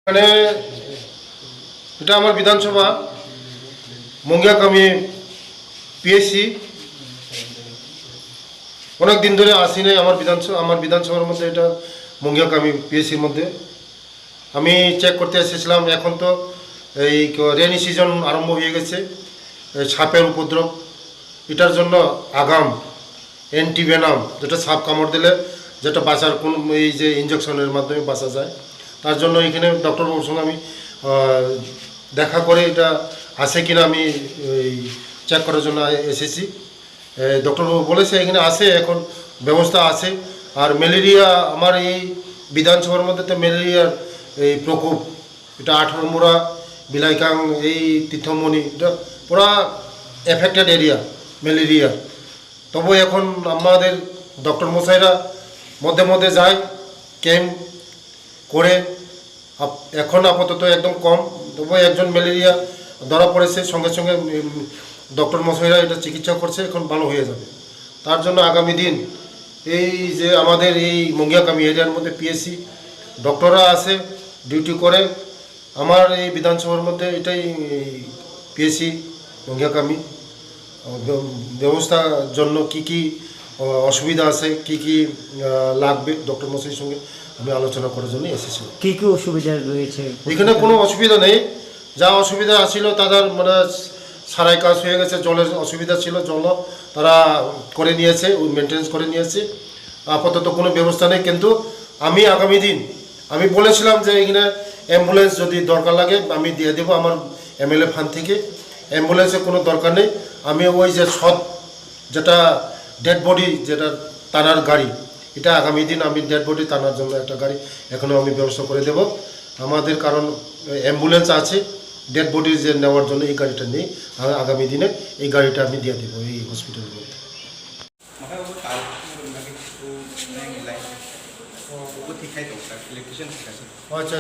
মানে এটা আমার বিধানসভা মঙ্গিয়াকামি পিএসসি অনেক দিন ধরে আসি নাই আমার বিধানসভার মধ্যে এটা মঙ্গিয়াকামি পিএসসির মধ্যে আমি চেক করতে এসেছিলাম। এখন তো এই রেনি সিজন আরম্ভ হয়ে গেছে, সাপের উপদ্রব, এটার জন্য আগাম অ্যান্টিভেনাম যেটা সাপ কামড় দিলে যেটা বাঁচার কোন এই যে ইঞ্জেকশনের মাধ্যমে বাঁচা যায়, তার জন্য এখানে ডক্টরবাবুর সঙ্গে আমি দেখা করে এটা আছে কিনা আমি এই চেক করার জন্য এসেছি। ডক্টরবাবু বলেছে এখানে আছে, এখন ব্যবস্থা আছে। আর ম্যালেরিয়া আমার এই বিধানসভার মধ্যে তো ম্যালেরিয়ার এই প্রকোপ, এটা 18 মুড়া বিলাইকাং এই তীর্থমণি এটা পুরা এফেক্টেড এরিয়া ম্যালেরিয়া। তবু এখন আমাদের ডক্টর মশাইরা মধ্যে মধ্যে যায় ক্যাম্প করে, এখন আপাতত একদম কম। তবু একজন ম্যালেরিয়া ধরা পড়েছে, সঙ্গে সঙ্গে ডক্টর মশাইরা এটা চিকিৎসা করছে, এখন ভালো হয়ে যাবে। তার জন্য আগামী দিন এই যে আমাদের এই মঙ্গিয়াকামি এরিয়ার মধ্যে পিএসসি ডক্টররা আছে, ডিউটি করে। আমার এই বিধানসভার মধ্যে এটাই পিএসসি মঙ্গিয়াকামি ব্যবস্থার জন্য কি কি অসুবিধা আছে, কি কি লাগবে, ডক্টর মশাইয়ের সঙ্গে আমি আলোচনা করার জন্য এসেছি। কী কী অসুবিধা রয়েছে এখানে? কোনো অসুবিধা নেই, যা অসুবিধা ছিল তাদের মানে সারাই কাজ হয়ে গেছে। জলের অসুবিধা ছিল, জল তারা করে নিয়েছে, মেনটেন্স করে নিয়েছে। আপাতত কোনো ব্যবস্থা নেই, কিন্তু আমি আগামী দিন আমি বলেছিলাম যে এখানে অ্যাম্বুলেন্স যদি দরকার লাগে আমি দিয়ে দেবো আমার এমএলএ ফান্ড থেকে। অ্যাম্বুলেন্সের কোনো দরকার নেই, আমি ওই যে যেটা ডেড বডি যেটা টানার গাড়ি, এটা আগামী দিন আমি ডেড বডি টানার জন্য একটা গাড়ি এখনও আমি ব্যবস্থা করে দেব আমাদের। কারণ অ্যাম্বুলেন্স আছে, ডেড বডি যে নেওয়ার জন্য এই গাড়িটা নেই। আগামী দিনে এই গাড়িটা আমি দিয়ে দেবো এই হসপিটালের মধ্যে। আচ্ছা,